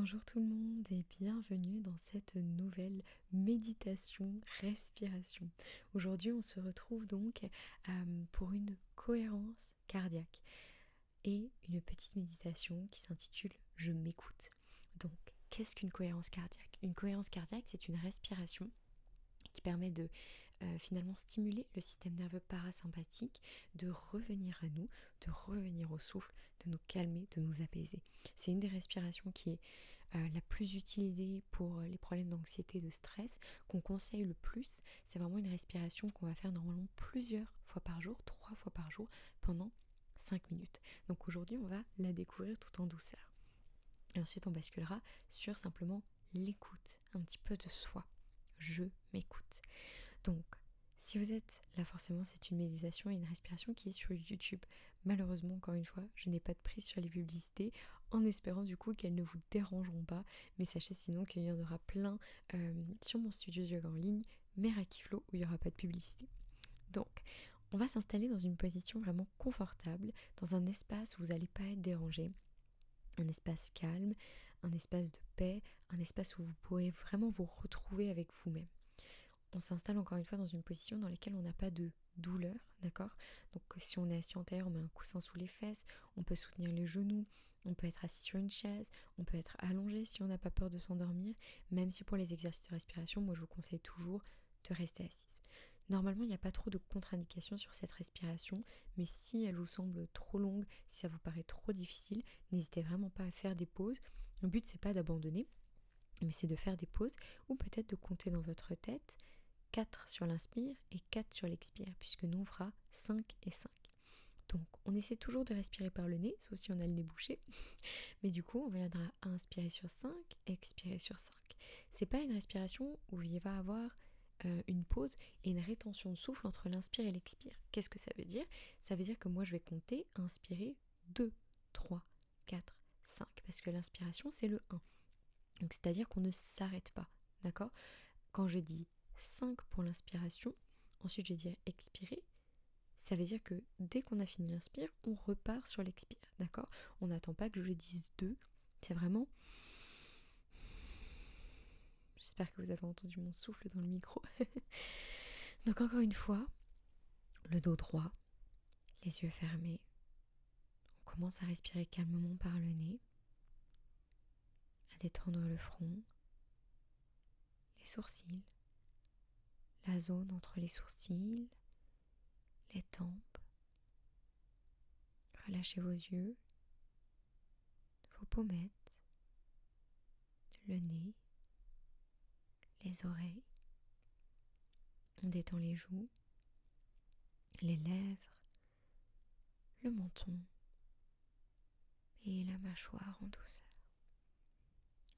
Bonjour tout le monde et bienvenue dans cette nouvelle méditation respiration. Aujourd'hui on se retrouve donc pour une cohérence cardiaque et une petite méditation qui s'intitule Je m'écoute. Donc qu'est-ce qu'une cohérence cardiaque? Une cohérence cardiaque, c'est une respiration qui permet de finalement stimuler le système nerveux parasympathique, de revenir à nous, de revenir au souffle, de nous calmer, de nous apaiser. C'est une des respirations qui est la plus utilisée pour les problèmes d'anxiété, de stress, qu'on conseille le plus. C'est vraiment une respiration qu'on va faire normalement plusieurs fois par jour, 3 fois par jour, pendant 5 minutes. Donc aujourd'hui, on va la découvrir tout en douceur. Et ensuite, on basculera sur simplement l'écoute, un petit peu de soi. Je m'écoute. Donc, si vous êtes là, forcément, c'est une méditation et une respiration qui est sur YouTube. Malheureusement, encore une fois, je n'ai pas de prise sur les publicités, en espérant du coup qu'elles ne vous dérangeront pas. Mais sachez sinon qu'il y en aura plein sur mon studio de yoga en ligne, Merakiflow, où il n'y aura pas de publicité. Donc, on va s'installer dans une position vraiment confortable, dans un espace où vous n'allez pas être dérangé. Un espace calme, un espace de paix, un espace où vous pourrez vraiment vous retrouver avec vous-même. On s'installe encore une fois dans une position dans laquelle on n'a pas de douleur, d'accord? Donc si on est assis en tailleur, on met un coussin sous les fesses, on peut soutenir les genoux, on peut être assis sur une chaise, on peut être allongé si on n'a pas peur de s'endormir, même si pour les exercices de respiration, moi je vous conseille toujours de rester assise. Normalement, il n'y a pas trop de contre-indications sur cette respiration, mais si elle vous semble trop longue, si ça vous paraît trop difficile, n'hésitez vraiment pas à faire des pauses. Le but, c'est pas d'abandonner, mais c'est de faire des pauses ou peut-être de compter dans votre tête 4 sur l'inspire et 4 sur l'expire, puisque nous on fera 5 et 5. Donc on essaie toujours de respirer par le nez, sauf si on a le nez bouché. Mais du coup, on viendra à inspirer sur 5, expirer sur 5. C'est pas une respiration où il va y avoir une pause et une rétention de souffle entre l'inspire et l'expire. Qu'est-ce que ça veut dire? Ça veut dire que moi je vais compter, inspirer 2, 3, 4, 5. Parce que l'inspiration c'est le 1. Donc c'est-à-dire qu'on ne s'arrête pas. D'accord? Quand je dis 5 pour l'inspiration, ensuite je vais dire expirer. Ça veut dire que dès qu'on a fini l'inspire, on repart sur l'expire, d'accord? On n'attend pas que je dise 2, c'est vraiment... J'espère que vous avez entendu mon souffle dans le micro. Donc encore une fois, le dos droit, les yeux fermés. On commence à respirer calmement par le nez, à détendre le front, les sourcils, la zone entre les sourcils, les tempes. Relâchez vos yeux, vos pommettes, le nez, les oreilles. On détend les joues, les lèvres, le menton et la mâchoire en douceur.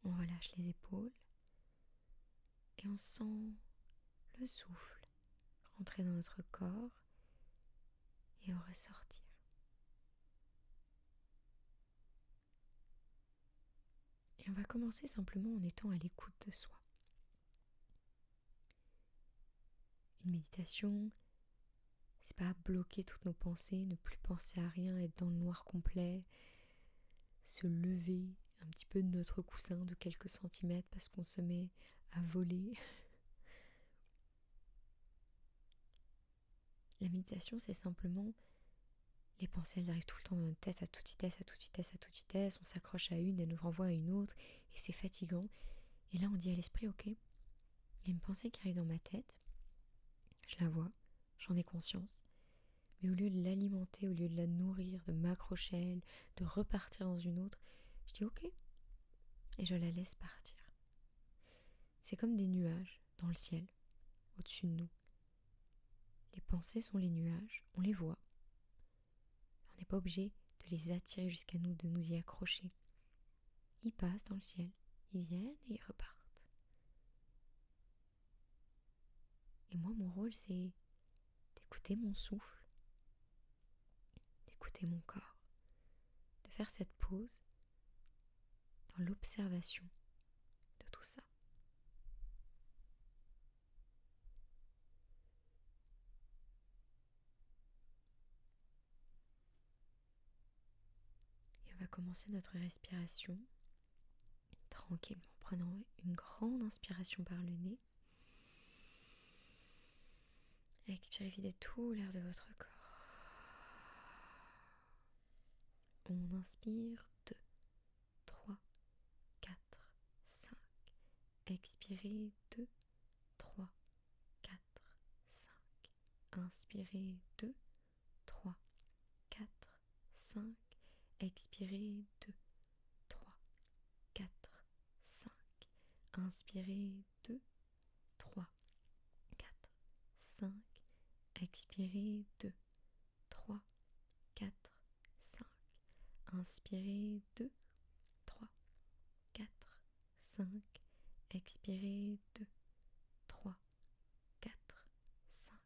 On relâche les épaules et on sent le souffle rentrer dans notre corps et en ressortir. Et on va commencer simplement en étant à l'écoute de soi. Une méditation, c'est pas bloquer toutes nos pensées, ne plus penser à rien, être dans le noir complet, se lever un petit peu de notre coussin de quelques centimètres parce qu'on se met à voler. La méditation, c'est simplement les pensées, elles arrivent tout le temps dans notre tête à toute vitesse, à toute vitesse, à toute vitesse. On s'accroche à une, elle nous renvoie à une autre et c'est fatigant. Et là, on dit à l'esprit, ok, il y a une pensée qui arrive dans ma tête, je la vois, j'en ai conscience. Mais au lieu de l'alimenter, au lieu de la nourrir, de m'accrocher à elle, de repartir dans une autre, je dis ok et je la laisse partir. C'est comme des nuages dans le ciel, au-dessus de nous. Les pensées sont les nuages, on les voit. On n'est pas obligé de les attirer jusqu'à nous, de nous y accrocher. Ils passent dans le ciel, ils viennent et ils repartent. Et moi, mon rôle, c'est d'écouter mon souffle, d'écouter mon corps, de faire cette pause dans l'observation de tout ça. Et on va commencer notre respiration tranquillement, en prenant une grande inspiration par le nez. Expirez, videz tout l'air de votre corps. On inspire 2, 3, 4, 5. Expirez 2, 3, 4, 5. Inspirez 2, 3, 4, 5. Expirez 2, 3, 4, 5. Inspirez 2, 3, 4, 5. Expirez 2, 3, 4, 5. Inspirez 2, 3, 4, 5. Expirez 2, 3, 4, 5.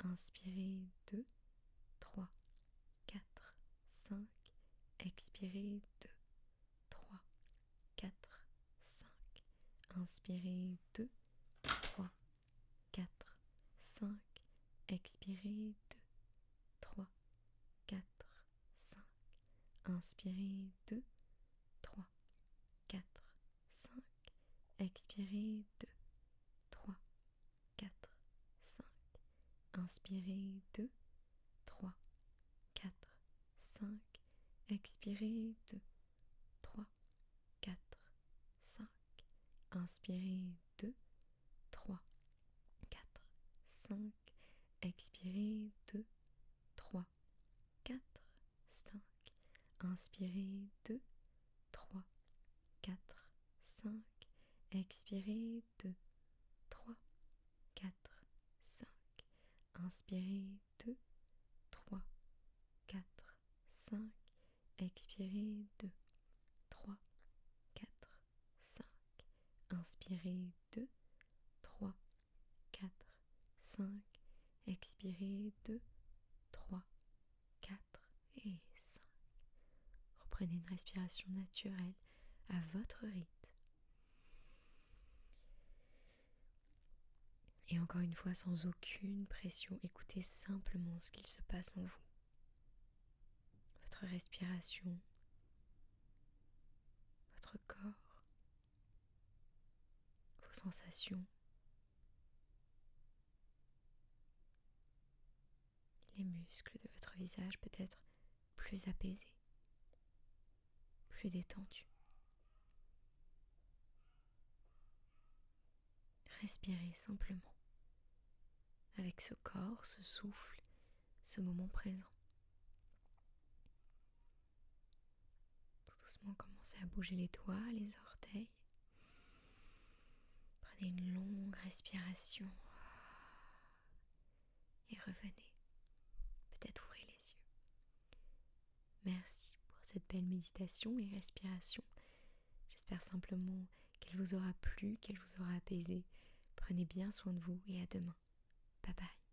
Inspirez 2, 3, 4, 5. Expirez 2, 3, 4, 5. Inspirez 2, 3, 4, 5. Expirez 2, 3, 4, 5. Inspirez 2, 3, 4, 5. Expirez 2, 3, 4, 5. Inspirez 2, 3, 4, 5. Expirez 2, 3, 4, 5. Inspirez 2, 3, 4, 5. Expirez 2, 3, 4, 5. Inspirez 2, 3, 4, 5. Expirez 2, 3, 4, 5. Inspirez 2, 3, 4, 5. Expirez 2, 3, 4, 5. Inspirez 2, 3, 4, 5. Expirez 2, 3, 4 et 5. Reprenez une respiration naturelle à votre rythme. Et encore une fois, sans aucune pression, écoutez simplement ce qu'il se passe en vous. Votre respiration, votre corps, vos sensations, les muscles de votre visage peut-être plus apaisés, plus détendus. Respirez simplement avec ce corps, ce souffle, ce moment présent. Tout doucement, commencez à bouger les doigts, les orteils. Prenez une longue respiration et revenez. Peut-être ouvrez les yeux. Merci pour cette belle méditation et respiration. J'espère simplement qu'elle vous aura plu, qu'elle vous aura apaisé. Prenez bien soin de vous et à demain. Bye bye.